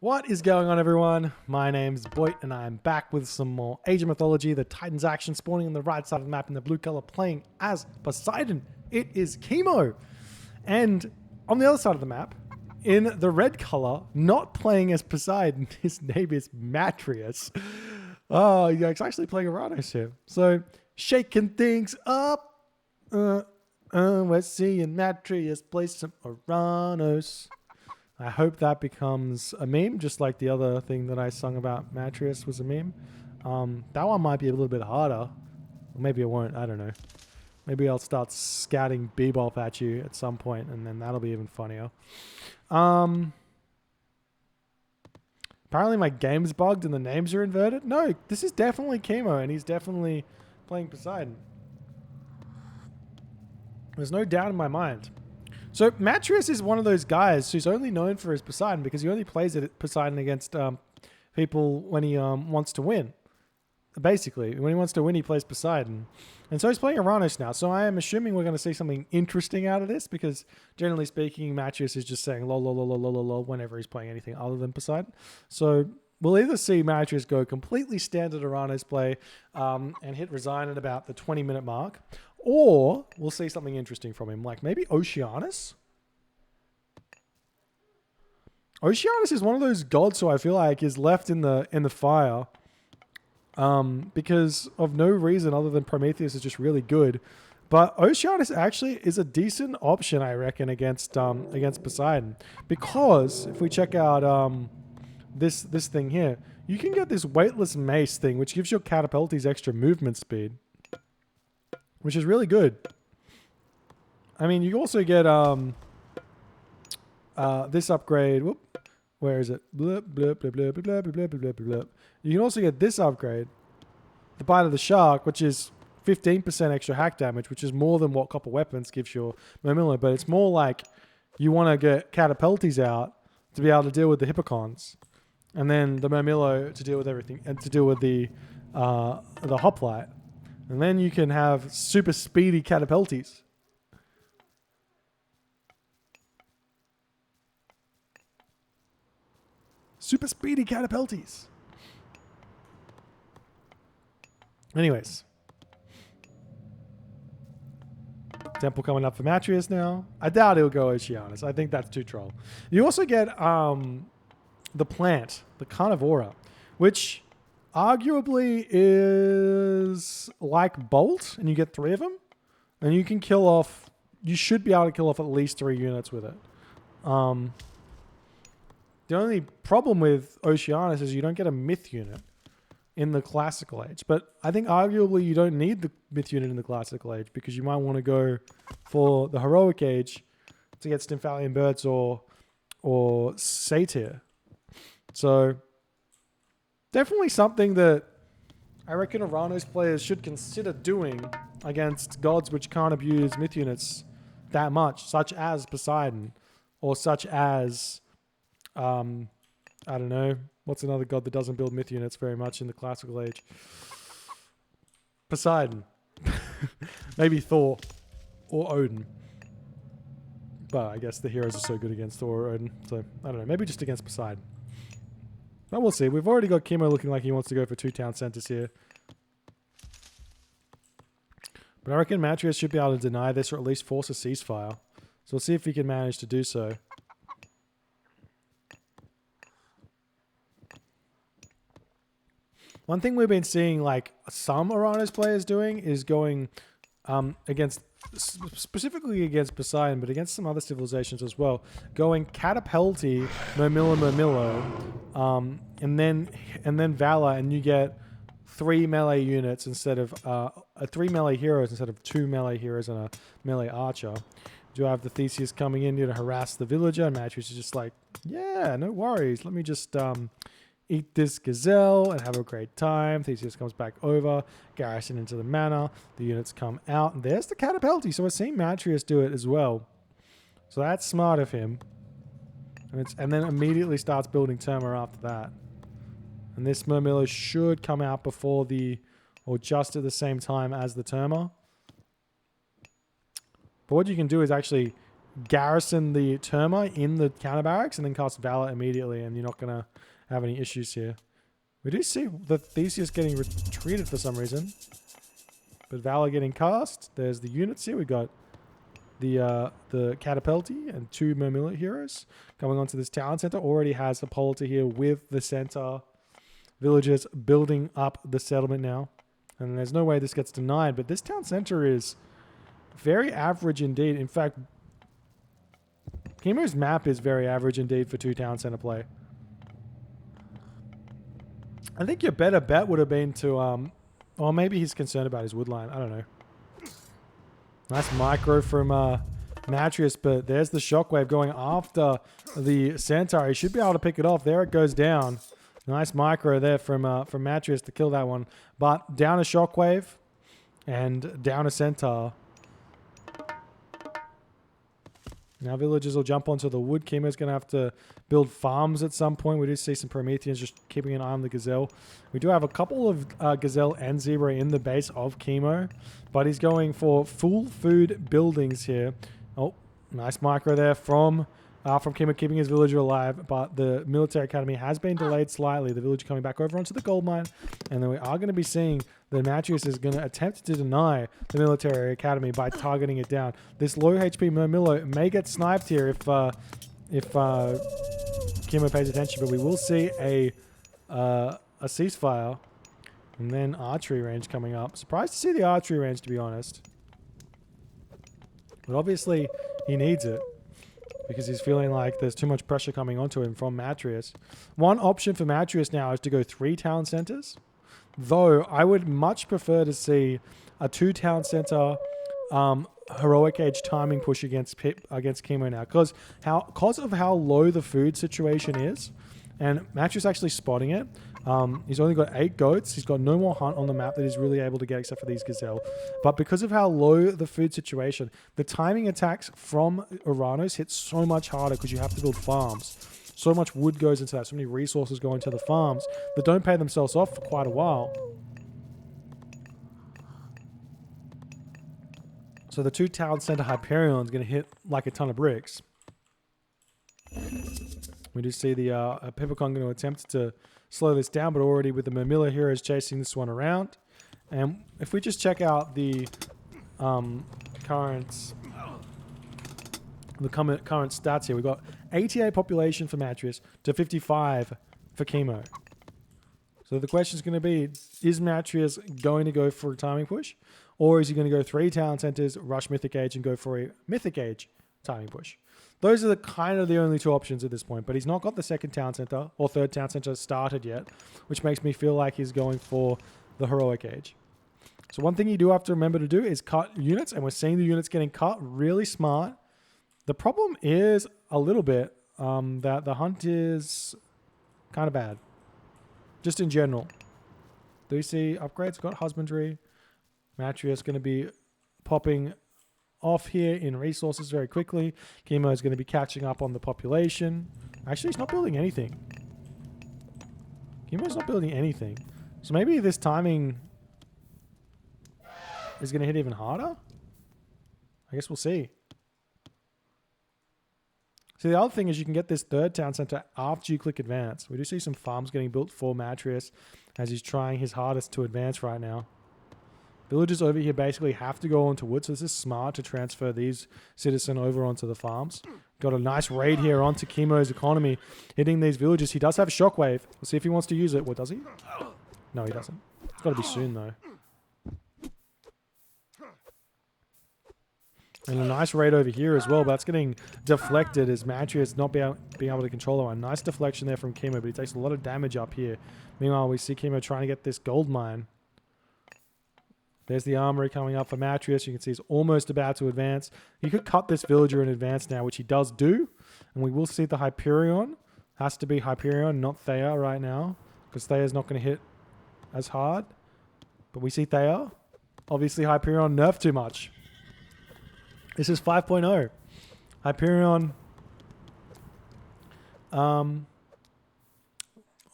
What is going on, everyone? My name's Boit, and I'm back with some more Age of Mythology. The Titans action spawning on the right side of the map in the blue color, playing as Poseidon. It is Kimo. And on the other side of the map, in the red color, not playing as Poseidon, his name is Matreiuss. Oh, he's actually playing Oranos here. So, shaking things up. We're seeing Matreiuss play some Oranos. I hope that becomes a meme, just like the other thing that I sung about Matreiuss was a meme. That one might be a little bit harder. Or maybe it won't. I don't know. Maybe I'll start scouting Bebop at you at some point, and then that'll be even funnier. Apparently my game's bugged and the names are inverted. No, this is definitely Kimo, and he's definitely playing Poseidon. There's no doubt in my mind. So Matreiuss is one of those guys who's only known for his Poseidon because he only plays it Poseidon against people when he wants to win. Basically, when he wants to win, he plays Poseidon. And so he's playing Oranos now. So I am assuming we're going to see something interesting out of this because generally speaking, Matreiuss is just saying lol, lol, lol, lol, lol, lol whenever he's playing anything other than Poseidon. So we'll either see Matreiuss go completely standard Oranos play and hit resign at about the 20-minute mark, or we'll see something interesting from him, like maybe Oceanus. Oceanus is one of those gods who I feel like is left in the fire because of no reason other than Prometheus is just really good. But Oceanus actually is a decent option, I reckon, against Poseidon, because if we check out this thing here, you can get this weightless mace thing, which gives your catapulties extra movement speed, which is really good. I mean, you also get this upgrade. Whoop, where is it? Blip, blip, blip, blip, blip, blip, blip, blip, blip. You can also get this upgrade, the Bite of the Shark, which is 15% extra hack damage, which is more than what Copper Weapons gives your Murmillo, but it's more like you want to get catapulties out to be able to deal with the Hippocons, and then the Murmillo to deal with everything, and to deal with the Hoplite. And then you can have super speedy catapulties. Super speedy catapulties. Anyways. Temple coming up for Matreiuss now. I doubt he'll go Oceanus. I think that's too troll. You also get the plant, the Carnivora, which arguably is like Bolt, and you get 3 of them, and you can kill off, you should be able to kill off at least 3 units with it. The only problem with Oceanus is you don't get a myth unit in the classical age, but I think arguably you don't need the myth unit in the classical age because you might want to go for the heroic age to get Stymphalian birds or satyr. So definitely something that I reckon Oranos players should consider doing against gods which can't abuse myth units that much, such as Poseidon, or such as, I don't know, what's another god that doesn't build myth units very much in the classical age? Poseidon. Maybe Thor or Odin. But I guess the heroes are so good against Thor or Odin, so I don't know, maybe just against Poseidon. But we'll see. We've already got Kimo looking like he wants to go for 2 town centers here. But I reckon Matreiuss should be able to deny this or at least force a ceasefire. So we'll see if he can manage to do so. One thing we've been seeing like some Oranos players doing is going against, specifically against Poseidon, but against some other civilizations as well, going Catapulti, Murmillo, and then Valor, and you get 3 melee units instead of 3 melee heroes instead of 2 melee heroes and a melee archer. Do have the Theseus coming in here to harass the villager, and Matreiuss is just like, yeah, no worries, let me just eat this gazelle and have a great time. Theseus comes back over, garrison into the manor. The units come out, and there's the catapulti. So we're seeing Matreiuss do it as well. So that's smart of him. And then immediately starts building Terma after that. And this Murmillo should come out before or just at the same time as the Terma. But what you can do is actually garrison the Terma in the counter barracks and then cast Valor immediately, and you're not going to have any issues here. We do see the Theseus getting retreated for some reason. But Valor getting cast. There's the units here. We got the Catapulti and 2 Murmillet heroes coming onto this town center. Already has the Politer here with the center. Villagers building up the settlement now. And there's no way this gets denied. But this town center is very average indeed. In fact, Kimo's map is very average indeed for 2 town center play. I think your better bet would have been to... or maybe he's concerned about his woodline. I don't know. Nice micro from Matreiuss, but there's the shockwave going after the Centaur. He should be able to pick it off. There it goes down. Nice micro there from Matreiuss to kill that one. But down a shockwave and down a Centaur. Now villagers will jump onto the wood. Kimo's going to have to build farms at some point. We do see some Prometheans just keeping an eye on the Gazelle. We do have a couple of Gazelle and Zebra in the base of Kimo, but he's going for full food buildings here. Oh, nice micro there from Kimo, keeping his villager alive, but the military academy has been delayed slightly. The villager coming back over onto the gold mine, and then we are going to be seeing that Matreiuss is going to attempt to deny the military academy by targeting it down. This low HP Murmillo may get sniped here if Kimo pays attention, but we will see a ceasefire, and then archery range coming up. Surprised to see the archery range, to be honest, but obviously he needs it, because he's feeling like there's too much pressure coming onto him from Matreiuss. One option for Matreiuss now is to go 3 town centers, though I would much prefer to see a 2 town center heroic age timing push against Kimo now, because of how low the food situation is, and Matreiuss actually spotting it. He's only got 8 goats. He's got no more hunt on the map that he's really able to get except for these gazelle. But because of how low the food situation, the timing attacks from Oranos hit so much harder because you have to build farms. So much wood goes into that. So many resources go into the farms that don't pay themselves off for quite a while. So the 2 town center Hyperion is going to hit like a ton of bricks. We do see the Pipicon going to attempt to slow this down, but already with the Murmillo heroes chasing this one around. And if we just check out the current stats here, we've got 88 population for Matreiuss to 55 for Kimo. So the question is going to be, is Matreiuss going to go for a timing push? Or is he going to go 3 town centers, rush Mythic Age, and go for a Mythic Age timing push? Those are the only 2 options at this point, but he's not got the 2nd town center or 3rd town center started yet, which makes me feel like he's going for the heroic age. So one thing you do have to remember to do is cut units, and we're seeing the units getting cut really smart. The problem is a little bit that the hunt is kind of bad, just in general. Do you see upgrades? Got husbandry. Matreiuss going to be popping off here in resources very quickly. Kimo is going to be catching up on the population. Actually, he's not building anything. Kimo's not building anything. So maybe this timing is going to hit even harder? I guess we'll see. So the other thing is you can get this 3rd town center after you click advance. We do see some farms getting built for Matreiuss as he's trying his hardest to advance right now. Villagers over here basically have to go onto wood, so this is smart to transfer these citizens over onto the farms. Got a nice raid here onto Kimo's economy, hitting these villagers. He does have Shockwave. We'll see if he wants to use it. What, does he? No, he doesn't. It's got to be soon, though. And a nice raid over here as well, but that's getting deflected as Matreiuss not being able to control that one. Nice deflection there from Kimo, but he takes a lot of damage up here. Meanwhile, we see Kimo trying to get this gold mine. There's the armory coming up for Matreiuss. You can see he's almost about to advance. He could cut this villager in advance now, which he does do. And we will see the Hyperion. Has to be Hyperion, not Thea right now, because Thea's not going to hit as hard. But we see Thea. Obviously, Hyperion nerfed too much. This is 5.0. Hyperion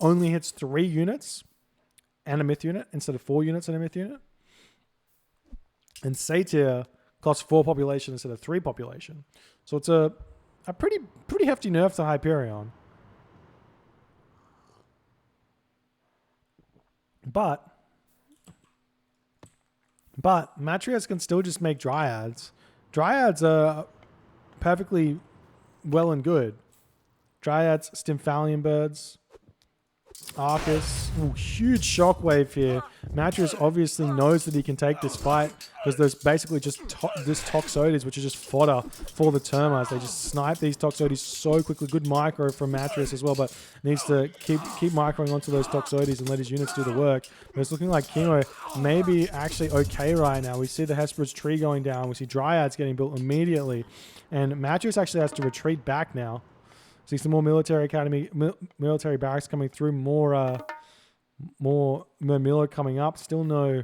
only hits 3 units and a myth unit instead of 4 units and a myth unit. And Satyr costs 4 population instead of 3 population. So it's a pretty hefty nerf to Hyperion. But Matreiuss can still just make Dryads. Dryads are perfectly well and good. Dryads, Stymphalian birds, Arcus. Ooh, huge shockwave here. Matreiuss obviously knows that he can take this fight because there's basically just this Toxotes, which is just fodder for the Termites. They just snipe these Toxotes so quickly. Good micro from Matreiuss as well, but needs to keep microing onto those Toxotes and let his units do the work. But it's looking like Kimo may be actually okay right now. We see the Hesperid's tree going down. We see Dryads getting built immediately. And Matreiuss actually has to retreat back now. See some more military academy, military barracks coming through. More Murmilla coming up. Still no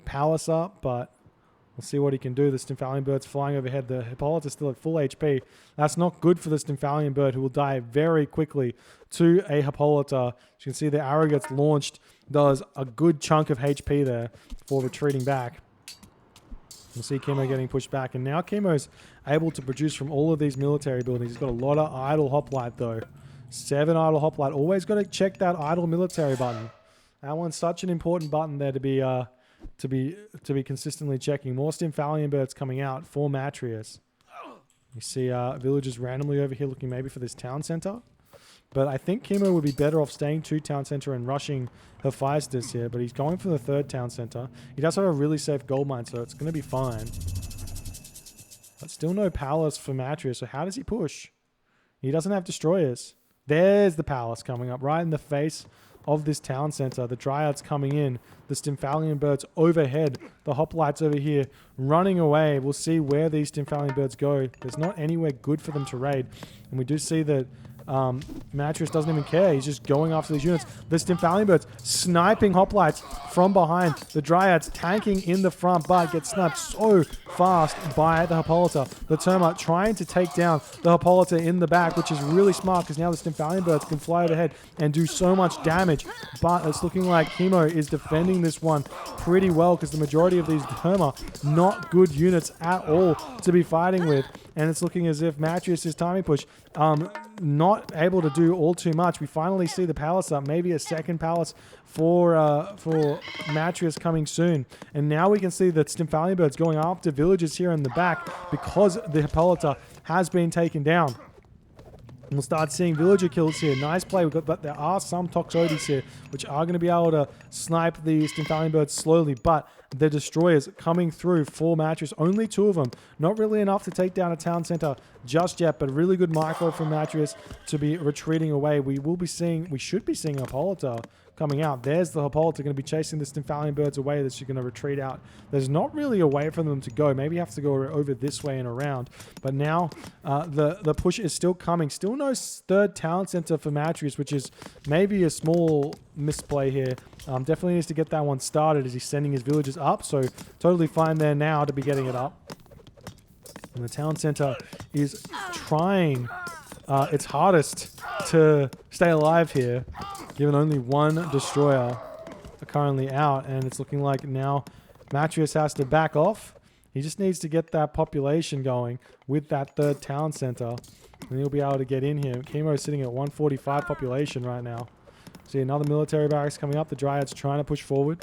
palace up, but we'll see what he can do. The Stymphalian bird's flying overhead. The Hippolyta's still at full HP. That's not good for the Stymphalian bird, who will die very quickly to a Hippolyta. As you can see, the arrow gets launched, does a good chunk of HP there before retreating back. We'll see Kimo getting pushed back, and now Kimo's able to produce from all of these military buildings. He's got a lot of idle hoplite though. 7 idle hoplite. Always got to check that idle military button. That one's such an important button there to be consistently checking. More Stymphalian birds coming out for Matreiuss. You see villagers randomly over here looking maybe for this town center. But I think Kimo would be better off staying to town center and rushing Hephaestus here. But he's going for the 3rd town center. He does have a really safe gold mine, so it's going to be fine. But still no palace for Matreiuss. So how does he push? He doesn't have destroyers. There's the palace coming up right in the face of this town center. The Dryads coming in. The Stymphalian birds overhead. The hoplites over here running away. We'll see where these Stymphalian birds go. There's not anywhere good for them to raid. And we do see that Matreiuss doesn't even care. He's just going after these units. The Stymphalian birds sniping hoplites from behind. The Dryads tanking in the front, but get sniped so fast by the Hippolyta. The Termite trying to take down the Hippolyta in the back, which is really smart because now the Stymphalian birds can fly overhead and do so much damage. But it's looking like Kimo is defending this one pretty well because the majority of these Terma not good units at all to be fighting with. And it's looking as if Matreiuss' timing push not able to do all too much. We finally see the palace up. Maybe a 2nd palace for Matreiuss coming soon. And now we can see that Stymphalian birds going after villagers here in the back because the Hippolyta has been taken down. And we'll start seeing villager kills here. Nice play. But there are some Toxotes here, which are going to be able to snipe the Stymphalian birds slowly. But the destroyers coming through for Matreiuss. Only 2 of them. Not really enough to take down a town center just yet, but really good micro from Matreiuss to be retreating away. We should be seeing Hippolyta coming out. There's the Hippolyta going to be chasing the Stymphalian birds away. That's going to retreat out. There's not really a way for them to go. Maybe you have to go over this way and around. But now the push is still coming. Still no 3rd town center for Matreiuss, which is maybe a small misplay here. Definitely needs to get that one started as he's sending his villagers up. So totally fine there now to be getting it up. And the town center is trying its hardest to stay alive here, given only 1 destroyer currently out. And it's looking like now Matreiuss has to back off. He just needs to get that population going with that 3rd town center, and he'll be able to get in here. Kimo's sitting at 145 population right now. See another military barracks coming up. The Dryads trying to push forward.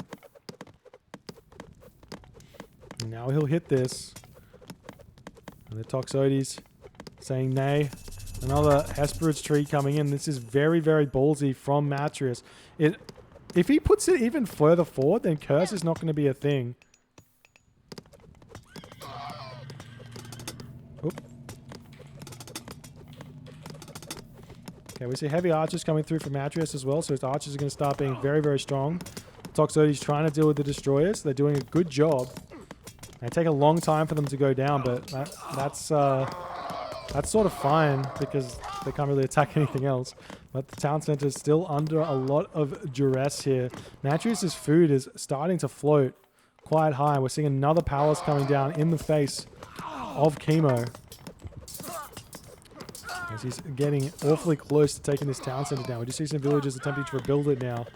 And now he'll hit this. And the Toxotes saying nay. Another Hesperid's tree coming in. This is very, very ballsy from Matreiuss. If he puts it even further forward, then Curse is not going to be a thing. Oop. Okay, we see heavy archers coming through from Matreiuss as well, so his archers are going to start being very, very strong. Toxotes trying to deal with the destroyers. They're doing a good job. They take a long time for them to go down, but that's sort of fine because they can't really attack anything else. But the town center is still under a lot of duress here. Matreiuss' food is starting to float quite high. We're seeing another palace coming down in the face of Kimo. As he's getting awfully close to taking this town center down. We just see some villagers attempting to rebuild it now.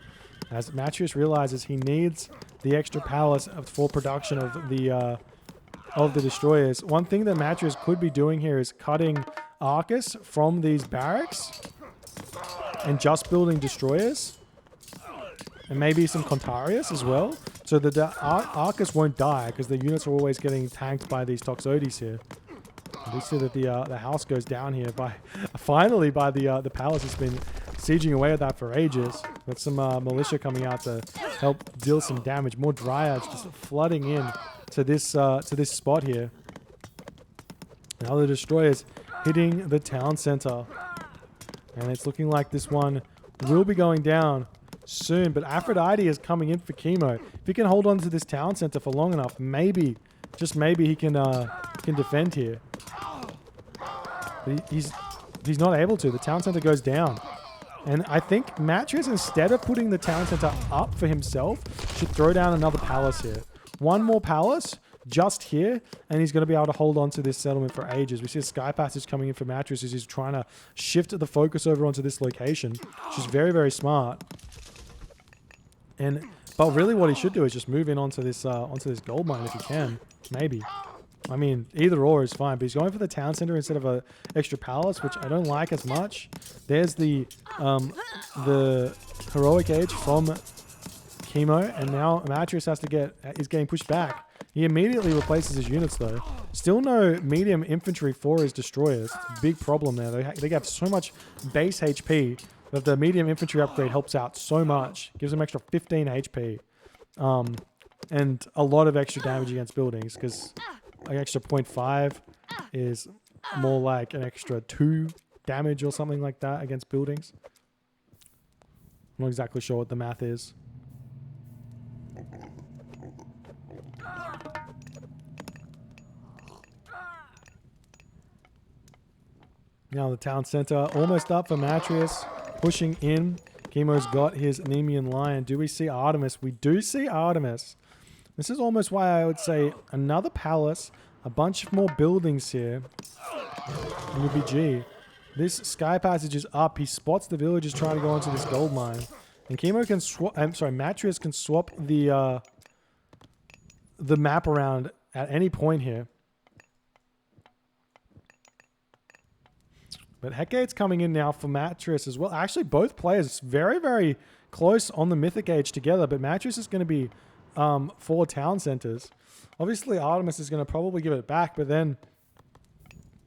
As Matreiuss realizes he needs the extra palace for production of the of the destroyers. One thing that Matreiuss could be doing here is cutting Arcus from these barracks and just building destroyers. And maybe some Contarius as well. So that the Arcus won't die because the units are always getting tanked by these Toxotes here. And we see that the house goes down here finally by the palace. Has been sieging away at that for ages. Got some militia coming out to help deal some damage. More dryads just flooding in to this spot here. Now the destroyers hitting the town center, and it's looking like this one will be going down soon. But Aphrodite is coming in for Kimo. If he can hold on to this town center for long enough, maybe, just maybe, he can defend here. But he's not able to. The town center goes down. And I think Matreiuss, instead of putting the town center up for himself, should throw down another palace here. One more palace just here, and he's going to be able to hold on to this settlement for ages. We see a sky passage coming in for Matreiuss as he's trying to shift the focus over onto this location, which is very, very smart. But really what he should do is just move in onto this gold mine if he can. Maybe. I mean, either or is fine, but he's going for the town center instead of a extra palace, which I don't like as much. There's the heroic age from Kimo, and now Matreiuss is getting pushed back. He immediately replaces his units though. Still no medium infantry for his destroyers. It's a big problem there. They have so much base HP that the medium infantry upgrade helps out so much. Gives them extra 15 HP. And a lot of extra damage against buildings, because an extra 0.5 is more like an extra 2 damage or something like that against buildings. I'm not exactly sure what the math is. Now the town center almost up for Matreiuss, pushing in. Kimo's got his Nemean Lion. Do we see Artemis? We do see Artemis. This is almost why I would say another palace, a bunch more buildings here. UBG. This sky passage is up. He spots the villagers trying to go into this gold mine. And Kimo can swap, Matreiuss can swap the map around at any point here. But Hecate's coming in now for Matreiuss as well. Actually, both players very, very close on the Mythic Age together. But Matreiuss is going to be 4 town centers. Obviously, Artemis is going to probably give it back. But then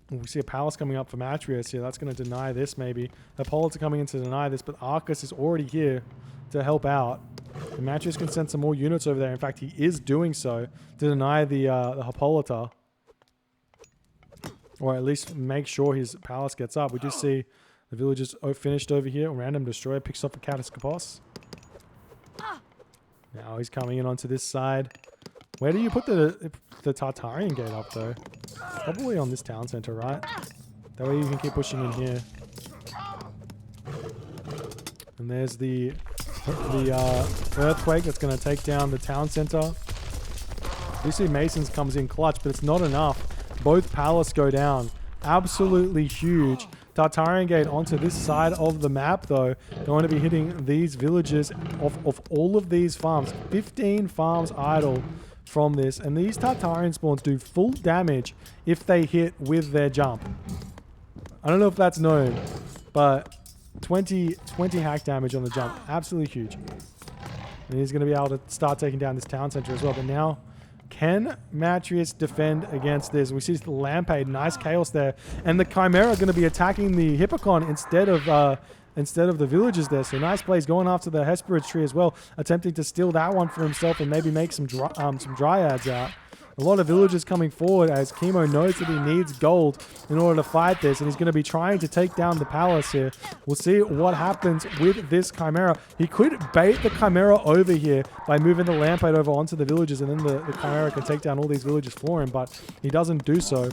we see a palace coming up for Matreiuss here. That's going to deny this maybe. Hippolyta coming in to deny this. But Arcus is already here to help out. And Matreiuss can send some more units over there. In fact, he is doing so to deny the Hippolyta. Or at least make sure his palace gets up. We do see the villagers finished over here. Random destroyer picks up a Kataskopos. Now he's coming in onto this side. Where do you put the Tartarian gate up though? Probably on this town center, right? That way you can keep pushing in here. And there's the earthquake that's going to take down the town center. You see Masons comes in clutch, but it's not enough. Both palace go down. Absolutely huge. Tartarian gate onto this side of the map though. Going to be hitting these villages of all of these farms. 15 farms idle from this. And these Tartarian spawns do full damage if they hit with their jump. I don't know if that's known, but 20 hack damage on the jump. Absolutely huge. And he's going to be able to start taking down this town center as well. But now, can Matreiuss defend against this? We see the Lampade, nice chaos there. And the Chimera are going to be attacking the Hippocon instead of the villagers there. So nice plays going after the Hesperid tree as well, attempting to steal that one for himself and maybe make some dryads out. A lot of villagers coming forward as Kimo knows that he needs gold in order to fight this, and he's going to be trying to take down the palace here. We'll see what happens with this Chimera. He could bait the Chimera over here by moving the Lampade over onto the villagers, and then the Chimera can take down all these villagers for him, but he doesn't do so.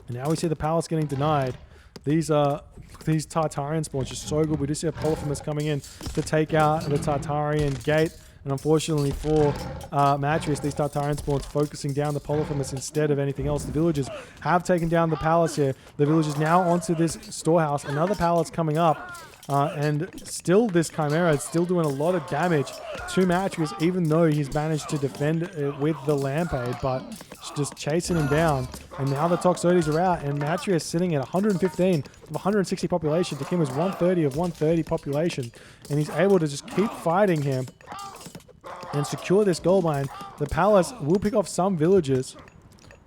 And now we see the palace getting denied. These Tartarian spawns just so good. We do see a Polyphemus coming in to take out the Tartarian gate. And unfortunately for Matreiuss, these Tartarian spawns focusing down the Polyphemus instead of anything else. The villagers have taken down the palace here. The villagers now onto this storehouse. Another palace coming up. And still this Chimera is still doing a lot of damage to Matreiuss, even though he's managed to defend it with the Lampade, but just chasing him down. And now the Toxotes are out, and Matreiuss sitting at 115 of 160 population to Kimo's 130 of 130 population. And he's able to just keep fighting him and secure this gold mine. The palace will pick off some villages,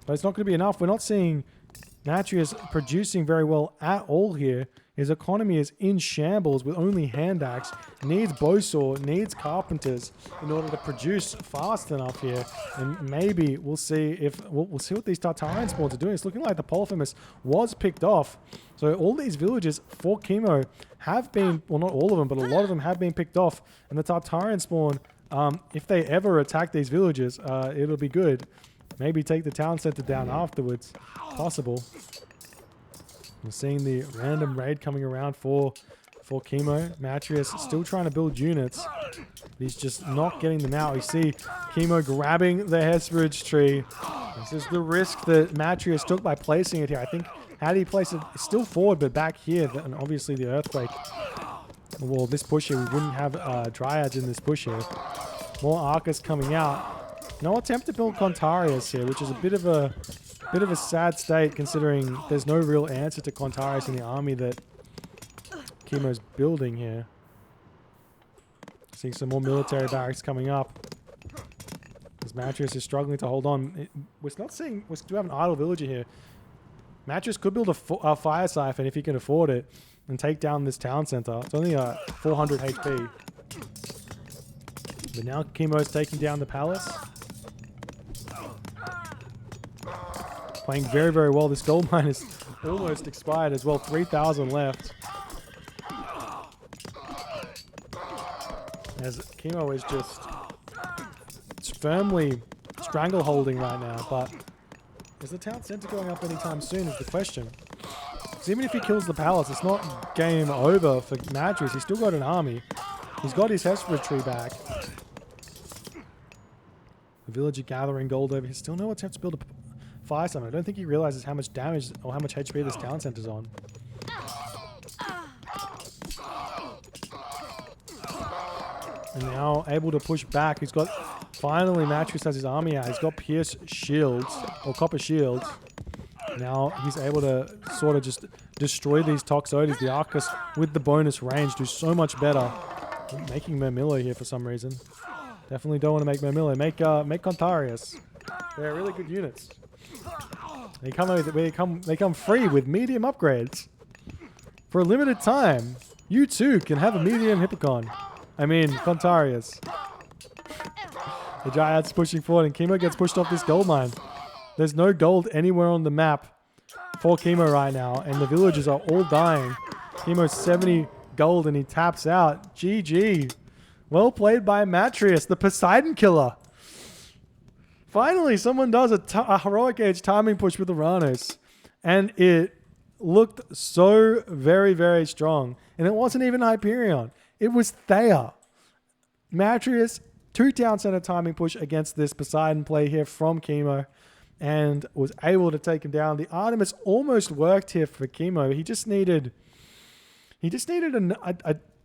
but it's not going to be enough. We're not seeing Matreiuss producing very well at all here. His economy is in shambles with only hand axe. Needs bowsaw, needs carpenters in order to produce fast enough here. And maybe we'll see if we'll see what these Tartarian spawns are doing. It's looking like the Polyphemus was picked off. So all these villages for Kimo have been, well, not all of them, but a lot of them have been picked off. And the Tartarian spawn, if they ever attack these villages, it'll be good. Maybe take the town center down afterwards. Possible. We're seeing the random raid coming around for Kimo. Matreiuss still trying to build units. He's just not getting them out. We see Kimo grabbing the Hesperidge tree. This is the risk that Matreiuss took by placing it here. I think had he placed it still forward, but back here, and obviously the earthquake. Well, this push here, we wouldn't have Dryads in this push here. More Arcas coming out. No attempt to build Contarius here, which is a bit of a sad state considering there's no real answer to Contarius in the army that Kimo's building here. Seeing some more military barracks coming up. As Matreiuss is struggling to hold on. We're not seeing, we do have an idle villager here. Matreiuss could build a fire siphon if he can afford it and take down this town center. It's only 400 HP. But now Kimo's taking down the palace. Playing very, very well. This gold mine is almost expired as well. 3,000 left. As Kimo is just firmly strangleholding right now. But is the town center going up anytime soon is the question. Because even if he kills the palace, it's not game over for Matreiuss. He's still got an army. He's got his Hesperidge tree back. The villager gathering gold over here. Still no attempt to build a fire summon. I don't think he realizes how much damage or how much HP this town center's on. And now able to push back. He's got, finally Matreiuss has his army out. He's got pierce shields, or copper shields. Now he's able to sort of just destroy these Toxotes. The Arcus with the bonus range do so much better. I'm making Murmillo here for some reason. Definitely don't want to make Murmillo. Make Contarius. They're really good units. They come free with medium upgrades. For a limited time, you too can have a medium Hippocon. I mean, Contarius. The Giant's pushing forward and Kimo gets pushed off this gold mine. There's no gold anywhere on the map for Kimo right now, and the villagers are all dying. Kimo's 70 gold and he taps out. GG. Well played by Matreiuss, the Poseidon killer. Finally, someone does a heroic age timing push with Oranos. And it looked so very, very strong. And it wasn't even Hyperion. It was Thea. Matreiuss, 2 town center timing push against this Poseidon play here from Kimo. And was able to take him down. The Artemis almost worked here for Kimo. He just needed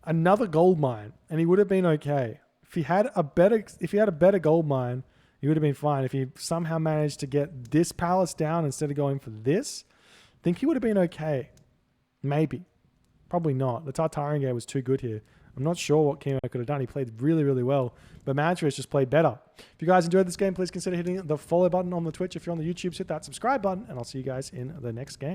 another gold mine. And he would have been okay. If he had a better gold mine, he would have been fine. If he somehow managed to get this palace down instead of going for this, I think he would have been okay. Maybe. Probably not. The Tartarian game was too good here. I'm not sure what Kimo could have done. He played really, really well. But Matreiuss just played better. If you guys enjoyed this game, please consider hitting the follow button on the Twitch. If you're on the YouTube, hit that subscribe button. And I'll see you guys in the next game.